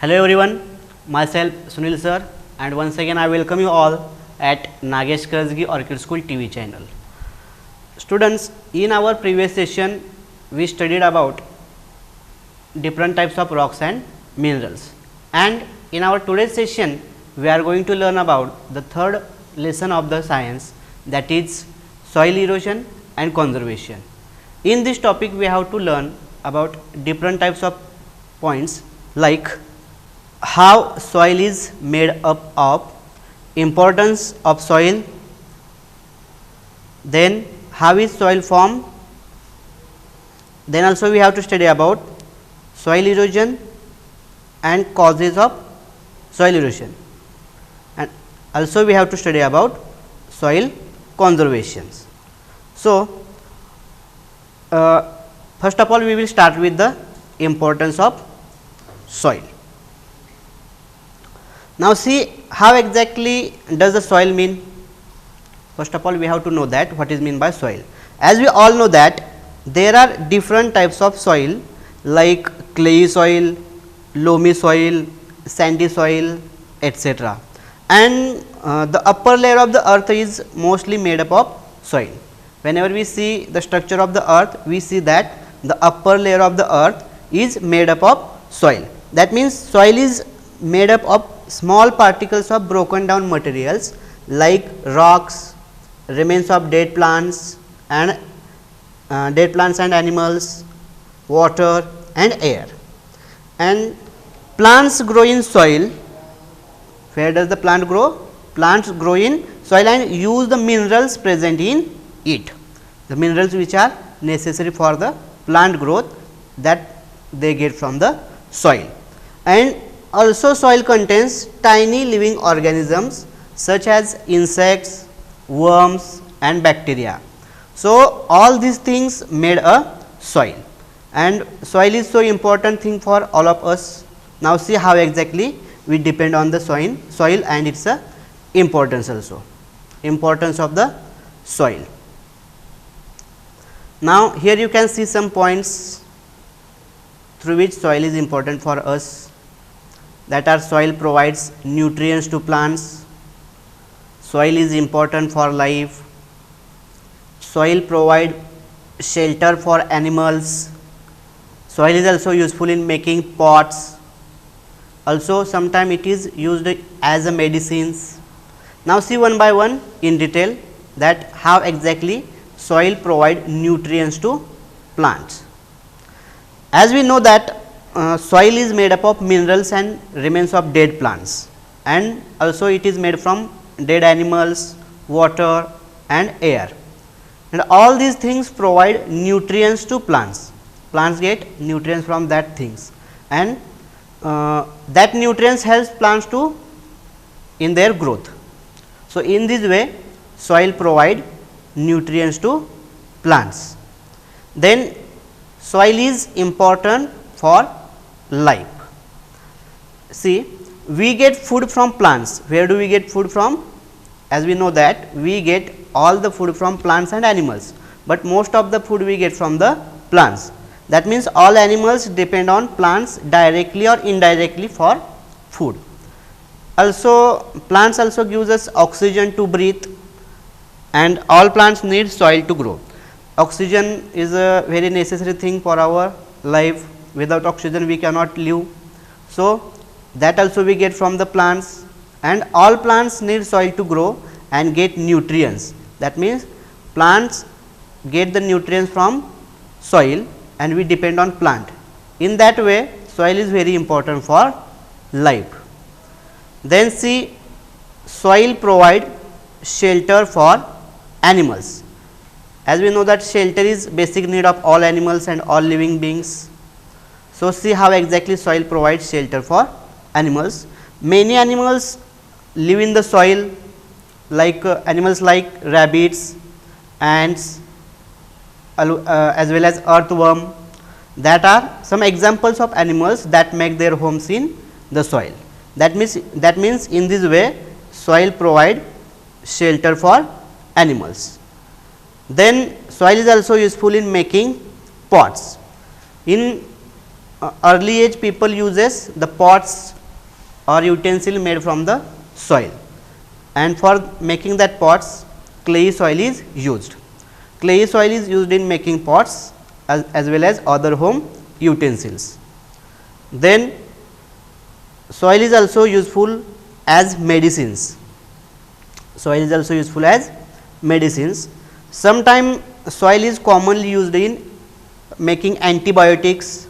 Hello everyone, myself Sunil sir, and once again I welcome you all at Nagesh Karajagi Orchid School TV channel. Students, in our previous session we studied about different types of rocks and minerals, and in our today's session we are going to learn about the third lesson of the science, that is soil erosion and conservation. In this topic we have to learn about different types of points like how soil is made up of, importance of soil, then how is soil formed, then also we have to study about soil erosion and causes of soil erosion, and also we have to study about soil conservation. So, first of all we will start with the importance of soil. Now, see how exactly does the soil mean. First of all we have to know that what is mean by soil. As we all know that there are different types of soil like clayey soil, loamy soil, sandy soil, etc. And the upper layer of the earth is mostly made up of soil. Whenever we see the structure of the earth, we see that the upper layer of the earth is made up of soil. That means soil is made up of small particles of broken down materials like rocks, remains of dead plants and animals, water and air. And plants grow in soil. Where does the plant grow? Plants grow in soil and use the minerals present in it, the minerals which are necessary for the plant growth, that they get from the soil. And also soil contains tiny living organisms such as insects, worms and bacteria. So, all these things made a soil, and soil is so important thing for all of us. Now, see how exactly we depend on the soil and its importance also, importance of the soil. Now, here you can see some points through which soil is important for us, that are soil provides nutrients to plants, soil is important for life, soil provide shelter for animals, soil is also useful in making pots, also sometimes it is used as a medicines. Now, see one by one in detail that how exactly soil provide nutrients to plants. As we know that soil is made up of minerals and remains of dead plants, and also it is made from dead animals, water and air, and all these things provide nutrients to plants. Plants get nutrients from that things, and that nutrients helps plants to in their growth. So, in this way soil provide nutrients to plants. Then soil is important for life. See, we get food from plants. Where do we get food from? As we know that we get all the food from plants and animals, but most of the food we get from the plants. That means all animals depend on plants directly or indirectly for food. Also, plants also gives us oxygen to breathe, and all plants need soil to grow. Oxygen is a very necessary thing for our life. Without oxygen we cannot live. So, that also we get from the plants, and all plants need soil to grow and get nutrients. That means, plants get the nutrients from soil and we depend on plant. In that way soil is very important for life. Then see, soil provide shelter for animals. As we know that shelter is basic need of all animals and all living beings. So, see how exactly soil provides shelter for animals. Many animals live in the soil, like animals like rabbits, ants, as well as earthworm. That are some examples of animals that make their homes in the soil. That means in this way soil provide shelter for animals. Then soil is also useful in making pots. In early age people uses the pots or utensil made from the soil, and for making that pots clay soil is used. Clay soil is used in making pots as well as other home utensils. Then soil is also useful as medicines. Soil is also useful as medicines. Sometimes soil is commonly used in making antibiotics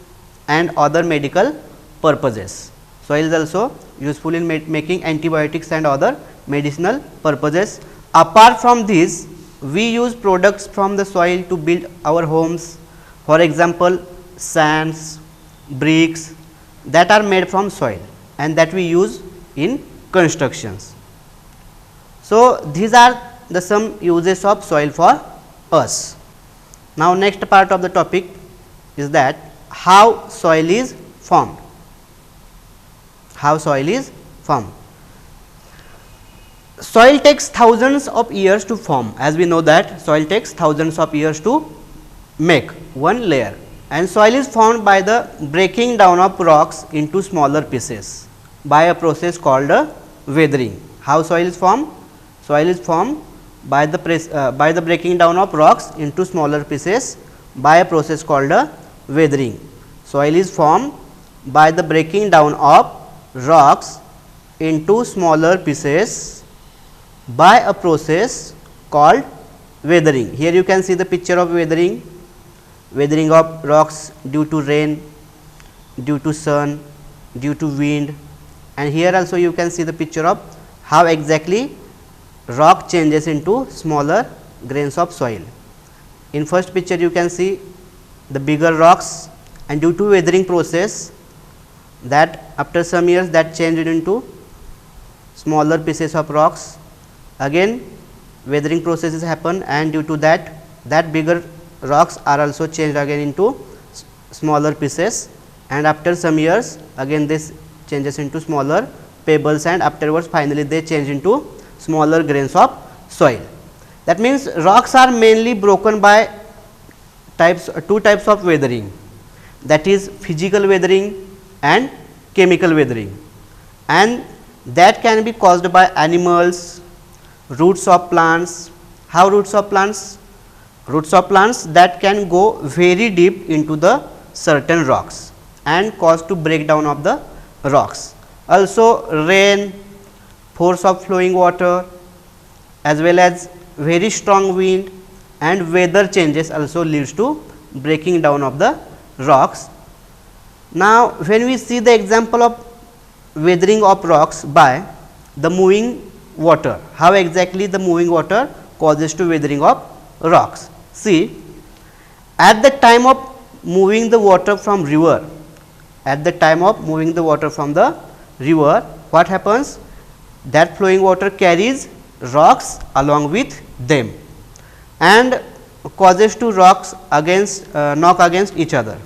and other medical purposes. Soil is also useful in making antibiotics and other medicinal purposes. Apart from this, we use products from the soil to build our homes. For example, sands, bricks that are made from soil and that we use in constructions. So, these are the some uses of soil for us. Now, next part of the topic is that how soil is formed. How soil is formed. Soil takes thousands of years to form, as we know that soil takes thousands of years to make one layer, and soil is formed by the breaking down of rocks into smaller pieces by a process called weathering. How soil is formed? Soil is formed by the breaking down of rocks into smaller pieces by a process called weathering. Soil is formed by the breaking down of rocks into smaller pieces by a process called weathering. Here you can see the picture of weathering, weathering of rocks due to rain, due to sun, due to wind, and here also you can see the picture of how exactly rock changes into smaller grains of soil. In first picture you can see the bigger rocks, and due to weathering process that after some years that changed into smaller pieces of rocks. Again weathering processes happen, and due to that bigger rocks are also changed again into smaller pieces, and after some years again this changes into smaller pebbles, and afterwards finally they change into smaller grains of soil. That means rocks are mainly broken by two types of weathering, that is physical weathering and chemical weathering, and that can be caused by animals, roots of plants. How roots of plants? Roots of plants that can go very deep into the certain rocks and cause to breakdown of the rocks. Also rain, force of flowing water, as well as very strong wind and weather changes also leads to breaking down of the rocks. Now, when we see the example of weathering of rocks by the moving water, how exactly the moving water causes to weathering of rocks. See, at the time of moving the water from river, at the time of moving the water from the river, what happens? That flowing water carries rocks along with them and causes to rocks knock against each other.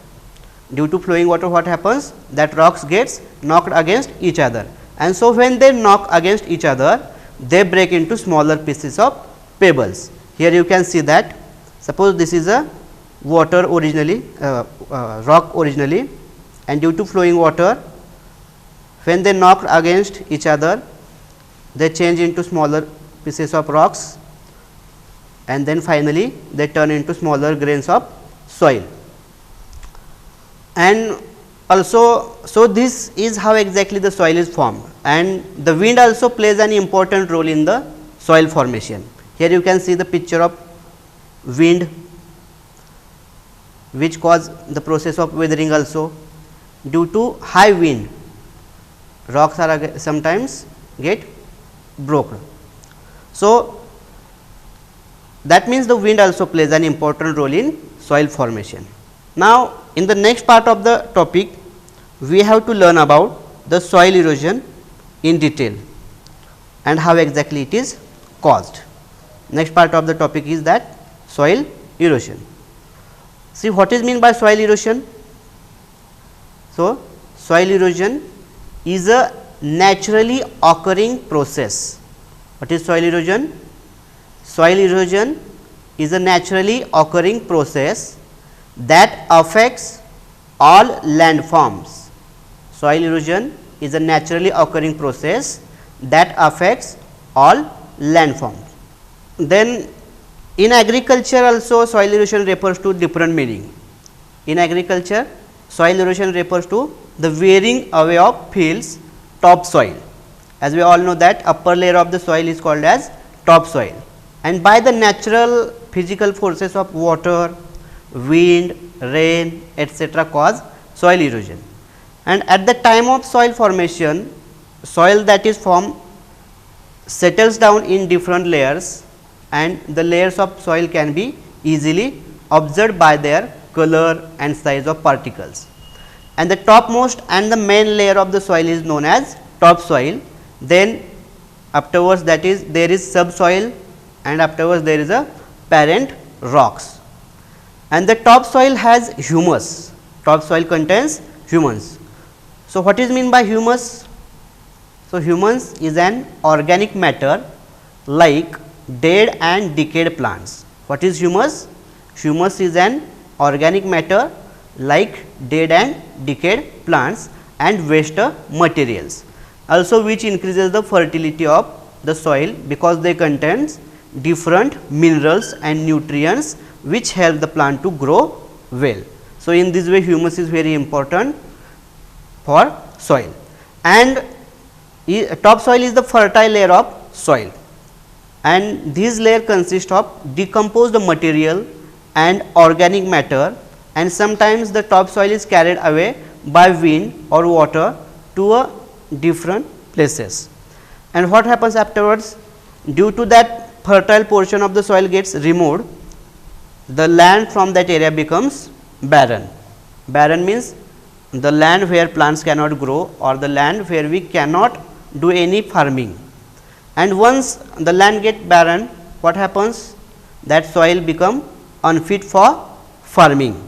Due to flowing water, what happens? That rocks gets knocked against each other, and so when they knock against each other, they break into smaller pieces of pebbles. Here you can see that, suppose this is a water originally, rock originally, and due to flowing water, when they knocked against each other, they change into smaller pieces of rocks, and then finally they turn into smaller grains of soil. And also, so this is how exactly the soil is formed, and the wind also plays an important role in the soil formation. Here you can see the picture of wind which cause the process of weathering also. Due to high wind, rocks are sometimes get broken. So, that means the wind also plays an important role in soil formation. Now, in the next part of the topic, we have to learn about the soil erosion in detail and how exactly it is caused. Next part of the topic is that soil erosion. See, what is meant by soil erosion? So, soil erosion is a naturally occurring process. What is soil erosion? Soil erosion is a naturally occurring process that affects all landforms. Soil erosion is a naturally occurring process that affects all landforms. Then in agriculture also soil erosion refers to different meaning. In agriculture, soil erosion refers to the wearing away of fields topsoil. As we all know that upper layer of the soil is called as topsoil, and by the natural physical forces of water, wind, rain, etc. cause soil erosion. And at the time of soil formation, soil that is formed settles down in different layers, and the layers of soil can be easily observed by their color and size of particles. And the topmost and the main layer of the soil is known as topsoil. Then afterwards, that is there is subsoil, and afterwards there is a parent rocks. And the topsoil has humus. Topsoil contains humus. So what is mean by humus? So humus is an organic matter like dead and decayed plants. What is humus? Humus is an organic matter like dead and decayed plants and waste materials, also which increases the fertility of the soil because they contains different minerals and nutrients which help the plant to grow well. So in this way humus is very important for soil, and topsoil is the fertile layer of soil, and this layer consists of decomposed material and organic matter, and sometimes the topsoil is carried away by wind or water to a different places. And what happens afterwards? Due to that fertile portion of the soil gets removed, the land from that area becomes barren. Barren means the land where plants cannot grow, or the land where we cannot do any farming. And once the land get barren, what happens? That soil become unfit for farming.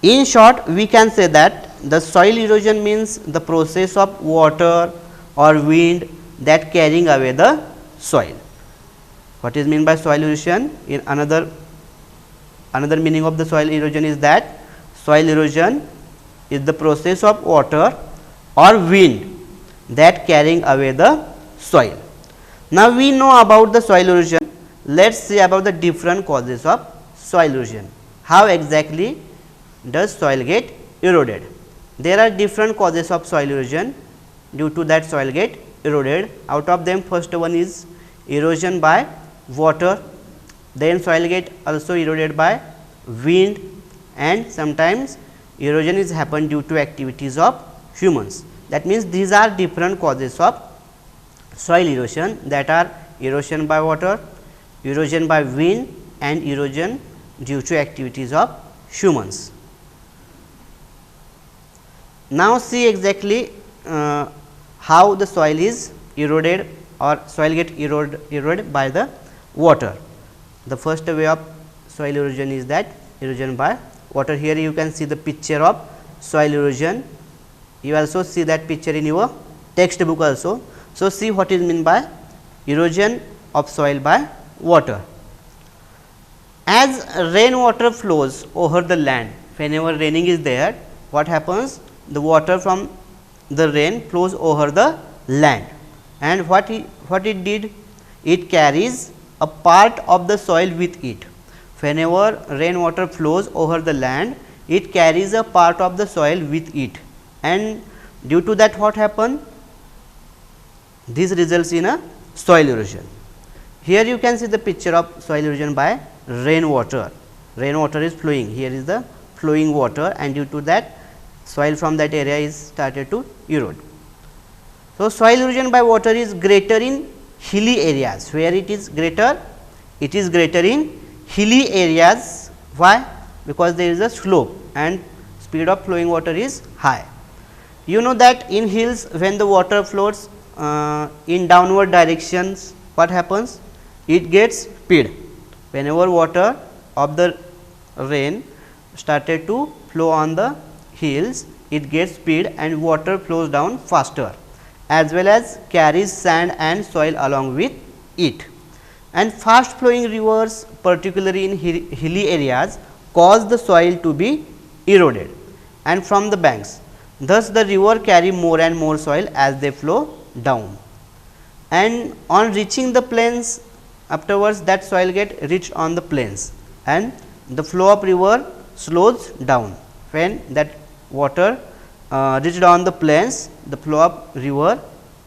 In short, we can say that the soil erosion means the process of water or wind that carrying away the soil. What is meant by soil erosion? In another meaning of the soil erosion is that soil erosion is the process of water or wind that carrying away the soil. Now we know about the soil erosion. Let us see about the different causes of soil erosion. How exactly does soil get eroded? There are different causes of soil erosion. Due to that soil get eroded. Out of them, first one is erosion by water, then soil get also eroded by wind, and sometimes erosion is happen due to activities of humans. That means these are different causes of soil erosion, that are erosion by water, erosion by wind, and erosion due to activities of humans. Now see exactly how the soil is eroded or soil get eroded by the water. The first way of soil erosion is that erosion by water. Here you can see the picture of soil erosion. You also see that picture in your textbook also. So see what is meant by erosion of soil by water. As rainwater flows over the land, whenever raining is there, what happens? The water from the rain flows over the land, and what it did? It carries a part of the soil with it. Whenever rainwater flows over the land, it carries a part of the soil with it, and due to that what happen? This results in a soil erosion. Here you can see the picture of soil erosion by rainwater. Rainwater is flowing, here is the flowing water, and due to that soil from that area is started to erode. So soil erosion by water is greater in hilly areas. Where it is greater? It is greater in hilly areas. Why? Because there is a slope and speed of flowing water is high. You know that in hills, when the water flows in downward directions, what happens? It gets speed. Whenever water of the rain started to flow on the hills, it gets speed and water flows down faster, as well as carries sand and soil along with it. And fast flowing rivers, particularly in hilly areas, cause the soil to be eroded. and from the banks. Thus, the river carry more and more soil as they flow down, and on reaching the plains afterwards that soil get reached on the plains, and the flow of river slows down. When that water reached on the plains, the flow of river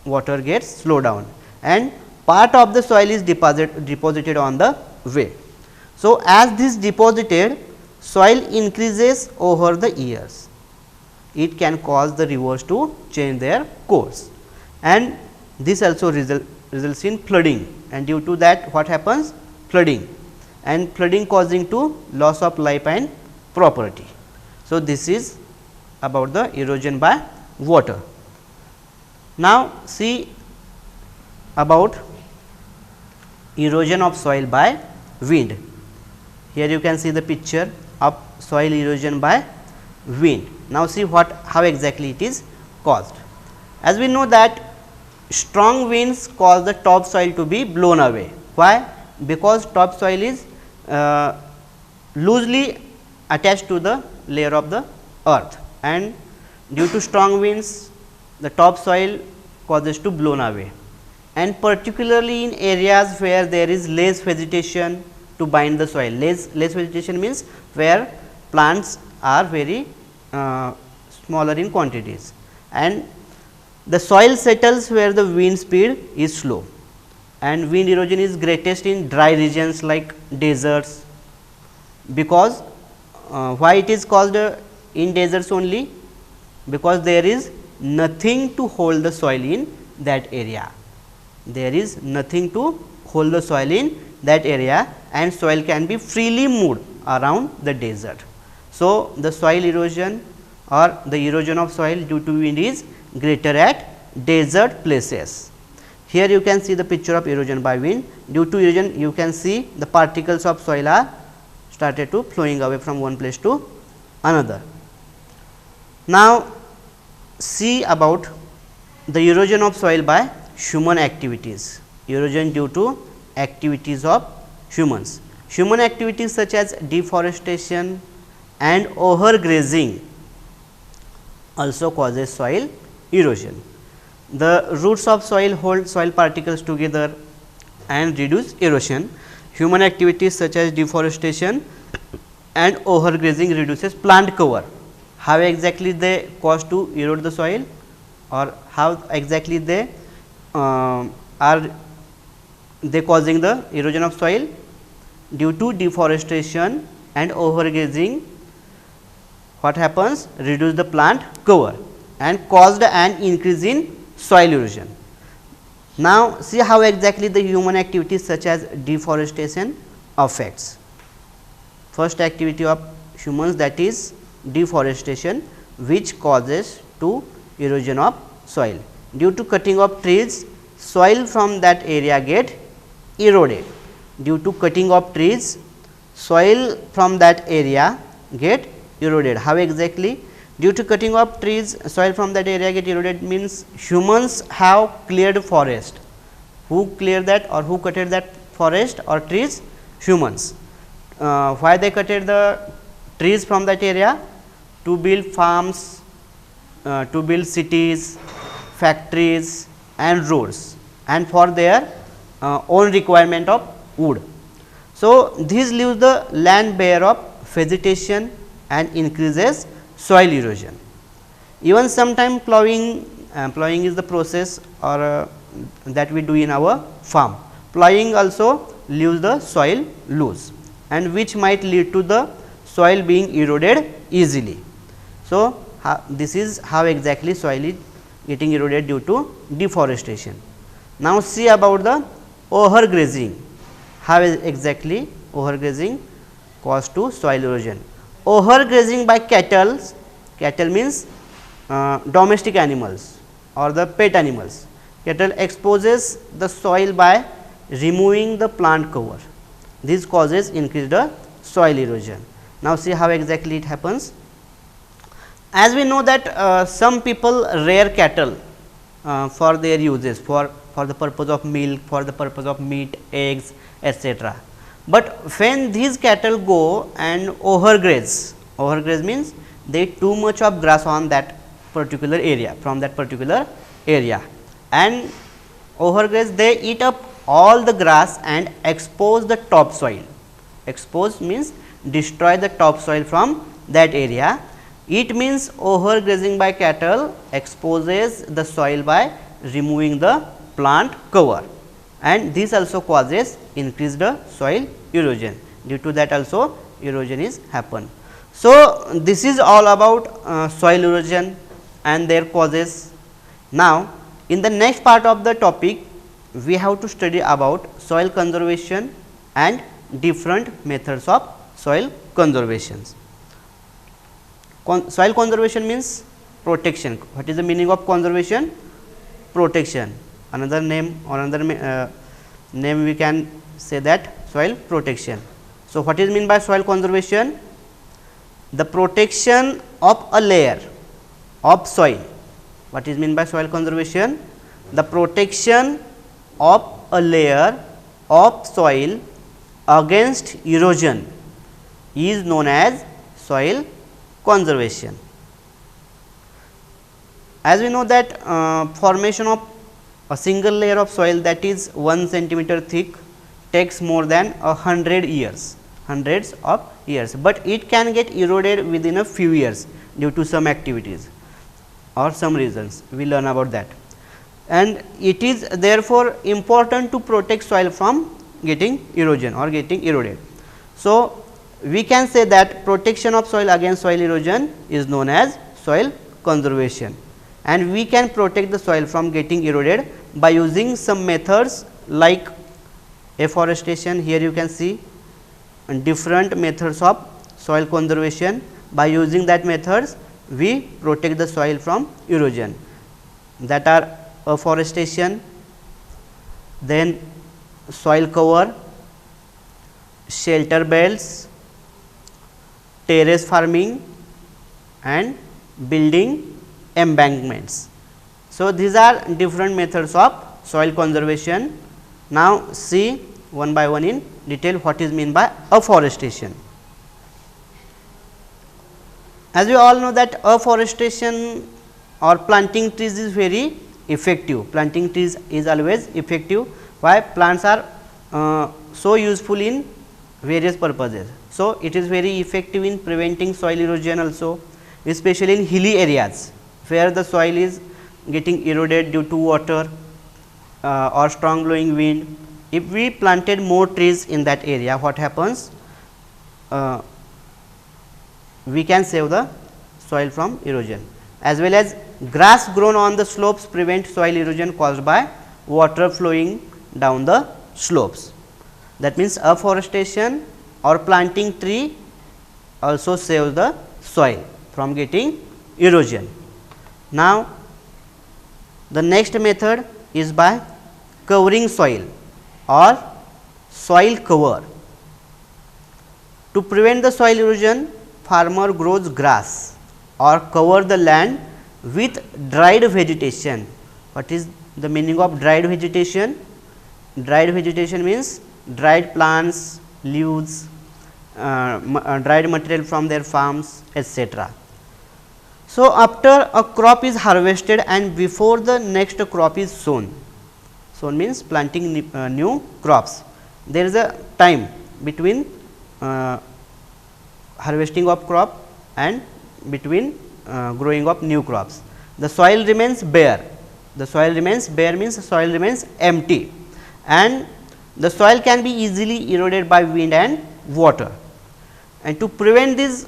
water gets slowed down, and part of the soil is deposited on the way. So, as this deposited soil increases over the years, it can cause the rivers to change their course, and this also results in flooding, and due to that what happens? Flooding, and flooding causing to loss of life and property. So, this is about the erosion by water. Now, see about erosion of soil by wind. Here you can see the picture of soil erosion by wind. Now, see how exactly it is caused. As we know that strong winds cause the topsoil to be blown away. Why? Because topsoil is loosely attached to the layer of the earth, and due to strong winds the topsoil causes to blown away, and particularly in areas where there is less vegetation to bind the soil. Less vegetation means where plants are very smaller in quantities, and the soil settles where the wind speed is slow, and wind erosion is greatest in dry regions like deserts. Because why it is caused in deserts only? Because there is nothing to hold the soil in that area. There is nothing to hold the soil in that area, and soil can be freely moved around the desert. So, the soil erosion or the erosion of soil due to wind is greater at desert places. Here you can see the picture of erosion by wind. Due to erosion, you can see the particles of soil are started to flowing away from one place to another. Now, see about the erosion of soil by human activities. Erosion due to activities of humans. Human activities such as deforestation and overgrazing also causes soil erosion. The roots of soil hold soil particles together and reduce erosion. Human activities such as deforestation and overgrazing reduces plant cover. How exactly they cause to erode the soil, or how exactly they are causing the erosion of soil? Due to deforestation and overgrazing, what happens? Reduce the plant cover and caused an increase in soil erosion. Now, see how exactly the human activities such as deforestation affects. First activity of humans, that is deforestation, which causes to erosion of soil. Due to cutting of trees, soil from that area get eroded. Due to cutting of trees, soil from that area get eroded. How exactly? Due to cutting of trees, soil from that area get eroded means humans have cleared forest. Who cleared that, or who cutted that forest or trees? Humans. Why they cutted the trees from that area? To build farms, to build cities, factories and roads, and for their own requirement of wood. So, this leaves the land bare of vegetation and increases soil erosion. Even sometime plowing is the process or that we do in our farm. Plowing also leaves the soil loose, and which might lead to the soil being eroded easily. So, this is how exactly soil is getting eroded due to deforestation. Now, see about the overgrazing. How exactly overgrazing cause to soil erosion? Overgrazing by cattle means domestic animals or the pet animals. Cattle exposes the soil by removing the plant cover. This causes increased soil erosion. Now, see how exactly it happens. As we know that some people rear cattle for their uses, for the purpose of milk, for the purpose of meat, eggs, etc. But when these cattle go and overgraze means there is too much of grass on that particular area, from that particular area, and overgraze they eat up all the grass and expose the topsoil. Expose means destroy the topsoil from that area. It means overgrazing by cattle exposes the soil by removing the plant cover, and this also causes increased soil erosion. Due to that also erosion is happen. So, this is all about soil erosion and their causes. Now, in the next part of the topic, we have to study about soil conservation and different methods of soil conservation. Soil conservation means protection. What is the meaning of conservation? Protection. Another name or another name we can say that soil protection. So, what is mean by soil conservation? The protection of a layer of soil. What is mean by soil conservation? The protection of a layer of soil against erosion is known as soil conservation. As we know that formation of a single layer of soil that is 1 centimeter thick takes more than 100 years, hundreds of years, but it can get eroded within a few years due to some activities or some reasons. We learn about that, and it is therefore important to protect soil from getting erosion or getting eroded. So, we can say that protection of soil against soil erosion is known as soil conservation, and we can protect the soil from getting eroded by using some methods like afforestation. Here you can see different methods of soil conservation. By using that methods, we protect the soil from erosion, that are afforestation, then soil cover, shelter belts, terrace farming, and building embankments. So, these are different methods of soil conservation. Now, see one by one in detail what is mean by afforestation. As we all know that afforestation or planting trees is very effective. Planting trees is always effective. Why? Plants are so useful in various purposes. So, it is very effective in preventing soil erosion also, especially in hilly areas where the soil is getting eroded due to water or strong blowing wind. If we planted more trees in that area, what happens? We can save the soil from erosion, as well as grass grown on the slopes prevent soil erosion caused by water flowing down the slopes. That means, afforestation or planting tree also saves the soil from getting erosion. Now, the next method is by covering soil or soil cover. To prevent the soil erosion, farmer grows grass or cover the land with dried vegetation. What is the meaning of dried vegetation? Dried vegetation means dried plants, leaves, dried material from their farms, etc. So, after a crop is harvested and before the next crop is sown, sown means planting new crops, there is a time between harvesting of crop and between growing of new crops. The soil remains bare. The soil remains bare means the soil remains empty, and the soil can be easily eroded by wind and water. And to prevent this,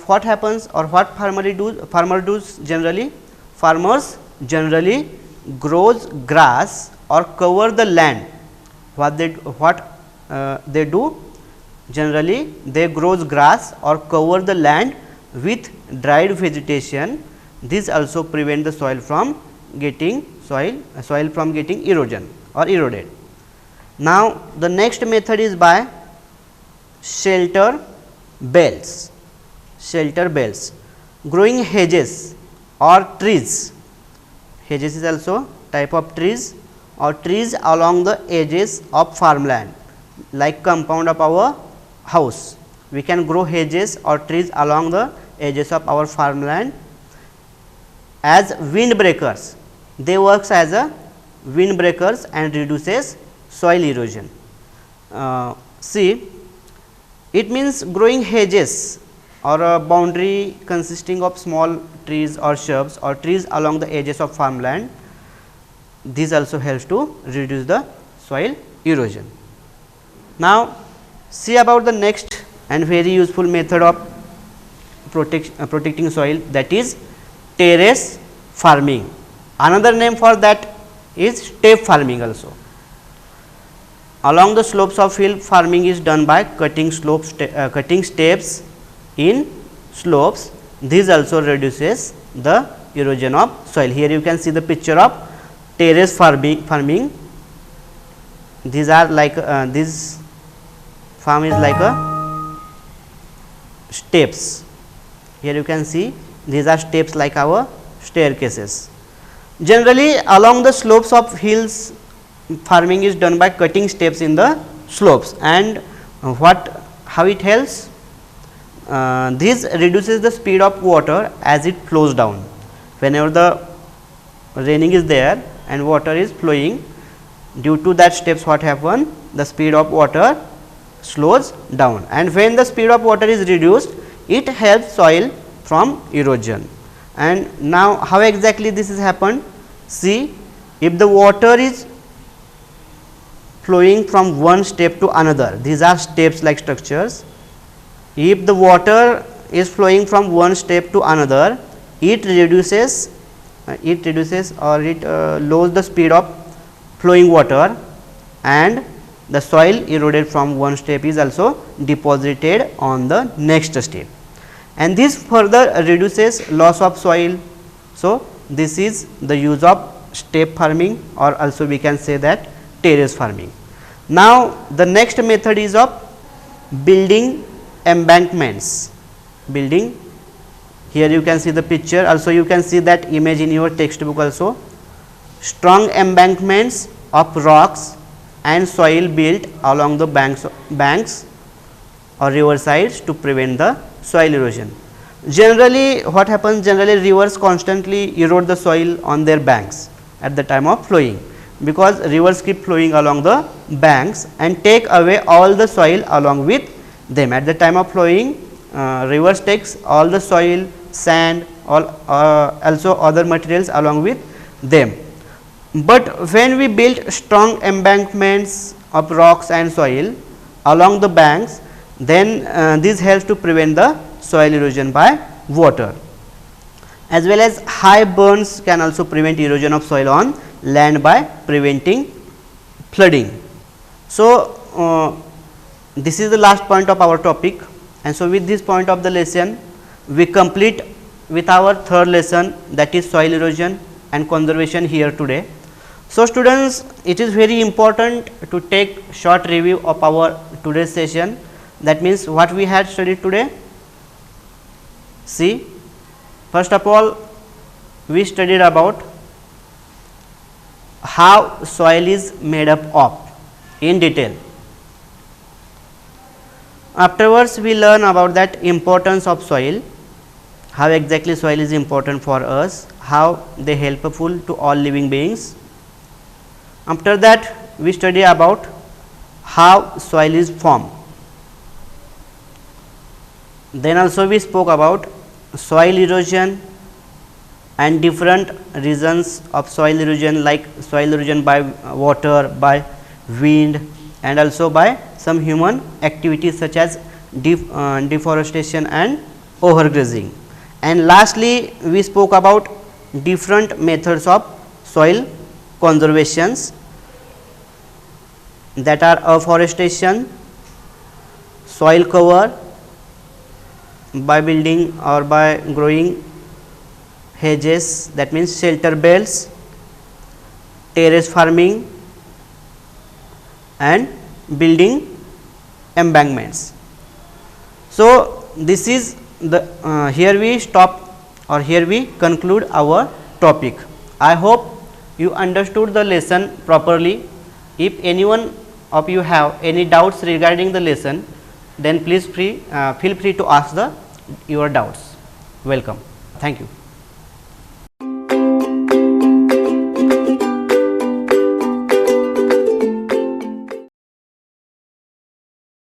what happens or what farmers generally grows grass or cover the land. What they do generally, they grows grass or cover the land with dried vegetation. This also prevent the soil from getting from getting erosion or eroded. Now, the next method is by shelter belts. Shelter belts, growing hedges or trees. Hedges is also type of trees or trees along the edges of farmland, like compound of our house. We can grow hedges or trees along the edges of our farmland as windbreakers. They works as a windbreakers and reduces soil erosion. See, it means growing hedges or a boundary consisting of small trees or shrubs or trees along the edges of farmland. This also helps to reduce the soil erosion. Now, see about the next and very useful method of protecting soil, that is terrace farming. Another name for that is step farming also. Along the slopes of hill, farming is done by cutting steps in slopes. This also reduces the erosion of soil. Here you can see the picture of terrace farming. These are like this farm is like a steps. Here you can see these are steps like our staircases. Generally, along the slopes of hills, farming is done by cutting steps in the slopes. And how it helps? This reduces the speed of water as it flows down. Whenever the raining is there and water is flowing, due to that steps what happen, the speed of water slows down, and when the speed of water is reduced, it helps soil from erosion. And now, how exactly this is happened? See, if the water is flowing from one step to another, these are steps like structures. If the water is flowing from one step to another, it reduces or it lowers the speed of flowing water, and the soil eroded from one step is also deposited on the next step, and this further reduces loss of soil. So, this is the use of step farming, or also we can say that terrace farming. Now, the next method is of building embankments. Building, here you can see the picture, also you can see that image in your textbook also. Strong embankments of rocks and soil built along the banks or river sides to prevent the soil erosion. Generally, what happens? Generally, rivers constantly erode the soil on their banks at the time of flowing, because rivers keep flowing along the banks and take away all the soil along with them. At the time of flowing, rivers takes all the soil, sand, also other materials along with them. But when we build strong embankments of rocks and soil along the banks, then this helps to prevent the soil erosion by water. As well as high burns can also prevent erosion of soil on land by preventing flooding. So, this is the last point of our topic, and so with this point of the lesson we complete with our third lesson, that is soil erosion and conservation here today. So, students, it is very important to take short review of our today's session. That means, what we had studied today. See, first of all, we studied about how soil is made up of in detail. Afterwards, we learn about that importance of soil, how exactly soil is important for us, how they helpful to all living beings. After that, we study about how soil is formed. Then also we spoke about soil erosion and different reasons of soil erosion, like soil erosion by water, by wind, and also by some human activities such as deforestation and overgrazing. And lastly, we spoke about different methods of soil conservations, that are afforestation, soil cover by building or by growing hedges, that means shelter belts, terrace farming, and building embankments. So, this is the here we stop, or here we conclude our topic. I hope you understood the lesson properly. If anyone of you have any doubts regarding the lesson, then please feel free to ask your doubts. welcome. Thank you.